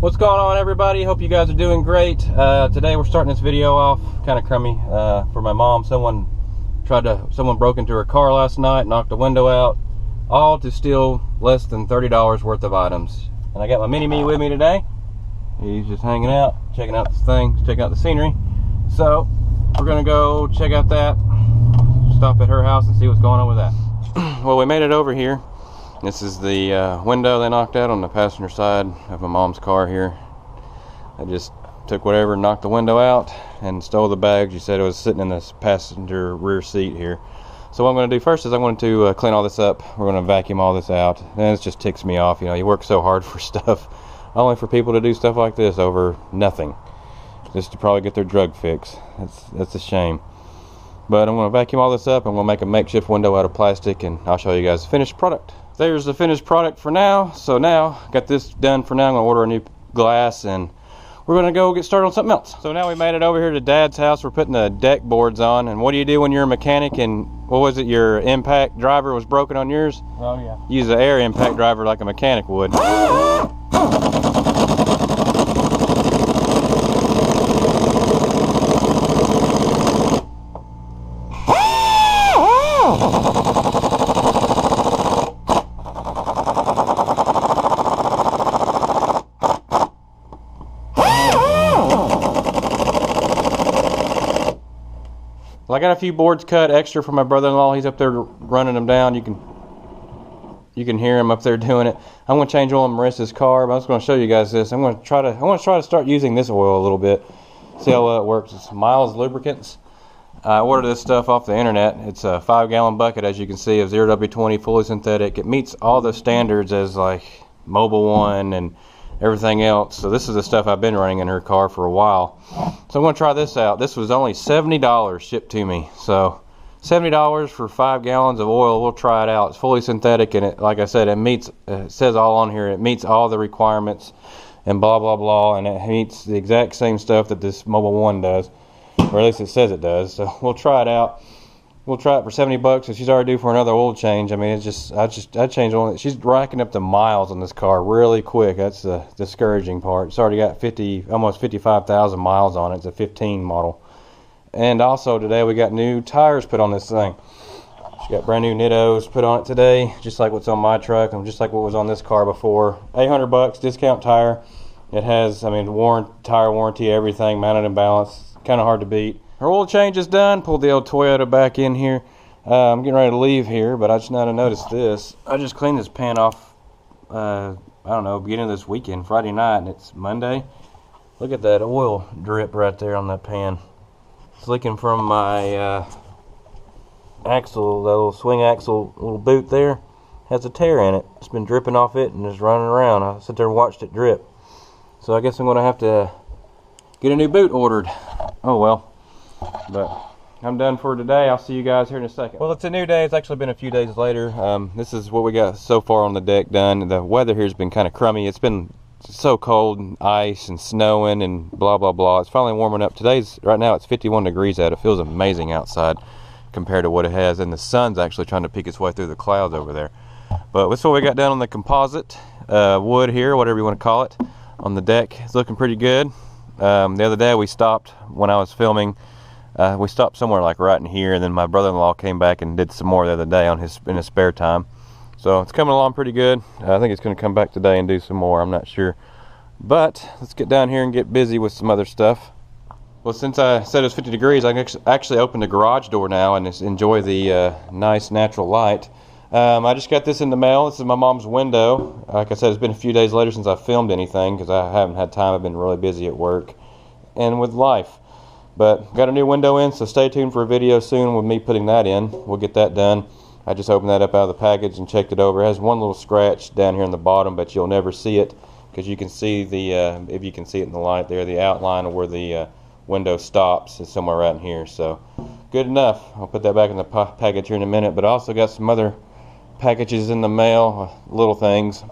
What's going on, everybody? Hope you guys are doing great. Today we're starting this video off kind of crummy for my mom. Someone broke into her car last night, knocked the window out, all to steal less than $30 worth of items. And I got my mini-me with me today. He's just hanging out, checking out this thing, checking out the scenery. So we're gonna go check out that, stop at her house and see what's going on with that. Well, we made it over here. This is the window they knocked out on the passenger side of my mom's car here. I just took whatever and knocked the window out and stole the bag. She said it was sitting in this passenger rear seat here. So what I'm going to do first is I'm going to clean all this up. We're going to vacuum all this out. And it just ticks me off. You know, you work so hard for stuff, only for people to do stuff like this over nothing, just to probably get their drug fix. That's a shame. But I'm going to vacuum all this up. I'm going to make a makeshift window out of plastic, and I'll show you guys the finished product. There's the finished product for now. So now, got this done for now. I'm going to order a new glass, and we're going to go get started on something else. So now we made it over here to Dad's house. We're putting the deck boards on. And what do you do when you're a mechanic and, what was it, your impact driver was broken on yours? Oh, yeah. Use the air impact driver like a mechanic would. Well, I got a few boards cut extra for my brother-in-law. He's up there running them down. You can hear him up there doing it. I'm going to change oil in Marissa's car, but I was going to show you guys this. I want to try to start using this oil a little bit. See how well it works. It's Miles Lubricants. I ordered this stuff off the internet. It's a 5-gallon bucket, as you can see, of 0W20, fully synthetic. It meets all the standards as like Mobil 1 and everything else. So this is the stuff I've been running in her car for a while. So I'm going to try this out. This was only $70 shipped to me. So $70 for 5 gallons of oil. We'll try it out. It's fully synthetic, and it, like I said, it says all on here. It meets all the requirements and blah blah blah, and it meets the exact same stuff that this Mobil 1 does, or at least it says it does. So we'll try it out. We'll try it for $70, and she's already due for another oil change. I mean, it's just I changed oil. She's racking up the miles on this car really quick. That's the discouraging part. It's already got almost 55,000 miles on it. It's a 15 model. And also today we got new tires put on this thing. She got brand new Nittos put on it today, just like what's on my truck and just like what was on this car before. $800 discount tire. It has, I mean, tire warranty, everything, mounted and balanced. Kind of hard to beat. Her oil change is done. Pulled the old Toyota back in here. I'm getting ready to leave here, but I just now noticed this. I just cleaned this pan off, I don't know, beginning of this weekend, Friday night, and it's Monday. Look at that oil drip right there on that pan. It's leaking from my axle, that little swing axle, little boot there. Has a tear in it. It's been dripping off it and just running around. I sat there and watched it drip. So I guess I'm going to have to get a new boot ordered. Oh well. But I'm done for today. I'll see you guys here in a second. Well, it's a new day. It's actually been a few days later. This is what we got so far on the deck done. The weather here has been kind of crummy. It's been so cold and ice and snowing and blah blah blah. It's finally warming up. Right now it's 51 degrees out. It feels amazing outside compared to what it has, and the sun's actually trying to peek its way through the clouds over there. But that's what we got done on the composite wood here, whatever you want to call it, on the deck. It's looking pretty good. The other day we stopped when I was filming. We stopped somewhere like right in here, and then my brother-in-law came back and did some more the other day in his spare time. So it's coming along pretty good. I think it's going to come back today and do some more. I'm not sure. But let's get down here and get busy with some other stuff. Well, since I said it was 50 degrees, I can actually open the garage door now and just enjoy the nice natural light. I just got this in the mail. This is my mom's window. Like I said, it's been a few days later since I filmed anything because I haven't had time. I've been really busy at work and with life. But got a new window in, so stay tuned for a video soon with me putting that in. We'll get that done. I just opened that up out of the package and checked it over. It has one little scratch down here in the bottom, but you'll never see it because you can see the, if you can see it in the light there, the outline of where the window stops is somewhere right in here. So good enough. I'll put that back in the package here in a minute. But I also got some other packages in the mail, little things.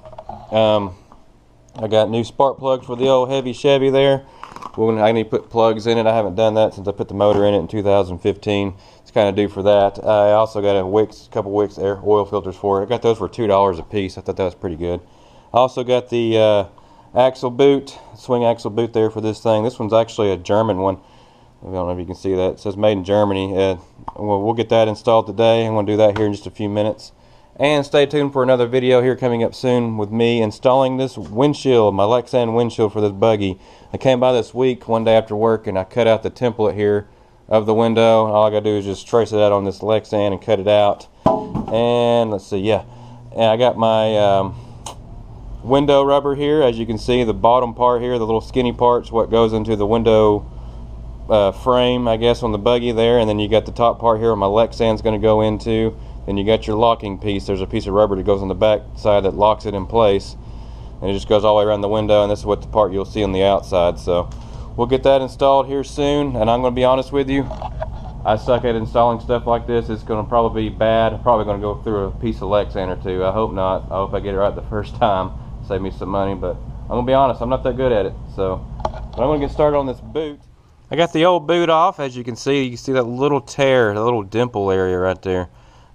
I got new spark plugs for the old heavy Chevy there. I need to put plugs in it. I haven't done that since I put the motor in it in 2015. It's kind of due for that. I also got a couple Wix air oil filters for it. I got those for $2 a piece. I thought that was pretty good. I also got the axle boot, swing axle boot there for this thing. This one's actually a German one. I don't know if you can see that. It says made in Germany. We'll get that installed today. I'm going to do that here in just a few minutes. And stay tuned for another video here coming up soon with me installing this windshield, my Lexan windshield for this buggy. I came by this week one day after work and I cut out the template here of the window. All I got to do is just trace it out on this Lexan and cut it out. And let's see, yeah. And I got my window rubber here. As you can see, the bottom part here, the little skinny part's what goes into the window frame, I guess, on the buggy there. And then you got the top part here where my Lexan's going to go into. Then you got your locking piece. There's a piece of rubber that goes on the back side that locks it in place, and it just goes all the way around the window, and this is what the part you'll see on the outside. So we'll get that installed here soon. And I'm going to be honest with you, I suck at installing stuff like this. It's going to probably be bad. I'm probably going to go through a piece of Lexan or two. I hope not. I hope I get it right the first time, save me some money. But I'm going to be honest, I'm not that good at it. But I'm going to get started on this boot. I got the old boot off. As you can see that little tear, the little dimple area right there.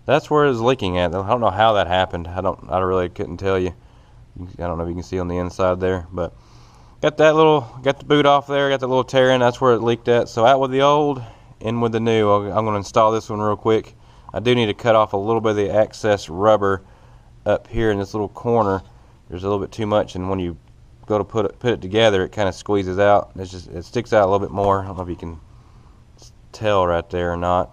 That's where it's leaking at. I don't know how that happened. I really couldn't tell you. I don't know if you can see on the inside there, but got the boot off there, got the little tear in, that's where it leaked at. So out with the old, in with the new. I'm going to install this one real quick. I do need to cut off a little bit of the excess rubber up here in this little corner. There's a little bit too much, and when you go to put it together, it kind of squeezes out. It sticks out a little bit more. I don't know if you can tell right there or not,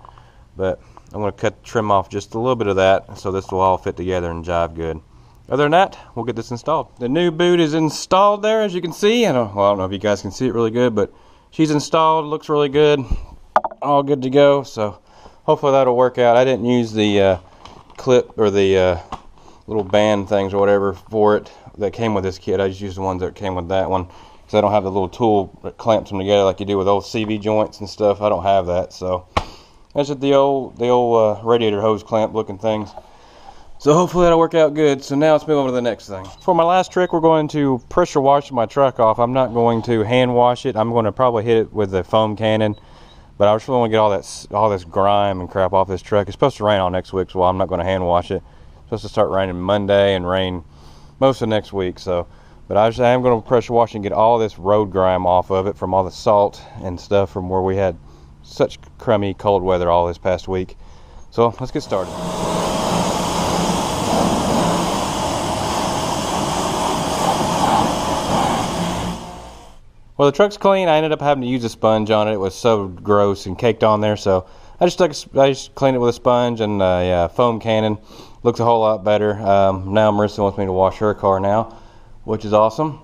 but I'm going to trim off just a little bit of that so this will all fit together and jive good. Other than that, we'll get this installed. The new boot is installed there, as you can see. I don't know if you guys can see it really good, but she's installed. Looks really good. All good to go. So hopefully that'll work out. I didn't use the clip or the little band things or whatever for it that came with this kit. I just used the ones that came with that one because I don't have the little tool that clamps them together like you do with old CV joints and stuff. I don't have that, so that's just the old radiator hose clamp looking things. So hopefully that'll work out good. So now let's move on to the next thing. For my last trick, we're going to pressure wash my truck off. I'm not going to hand wash it. I'm going to probably hit it with the foam cannon. But I just really want to get all this grime and crap off this truck. It's supposed to rain all next week, so I'm not going to hand wash it. It's supposed to start raining Monday and rain most of next week. But I am going to pressure wash and get all this road grime off of it from all the salt and stuff from where we had such crummy cold weather all this past week. So let's get started. Well, the truck's clean. I ended up having to use a sponge on it. It was so gross and caked on there, so I just cleaned it with a sponge and a foam cannon. Looks a whole lot better. Now Marissa wants me to wash her car now, which is awesome.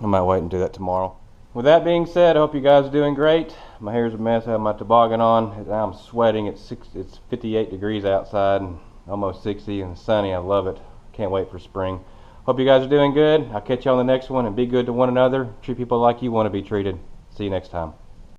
I might wait and do that tomorrow. With that being said, I hope you guys are doing great. My hair's a mess. I have my toboggan on. I'm sweating. It's 58 degrees outside and almost 60 and sunny. I love it. Can't wait for spring. Hope you guys are doing good. I'll catch you on the next one, and be good to one another. Treat people like you want to be treated. See you next time.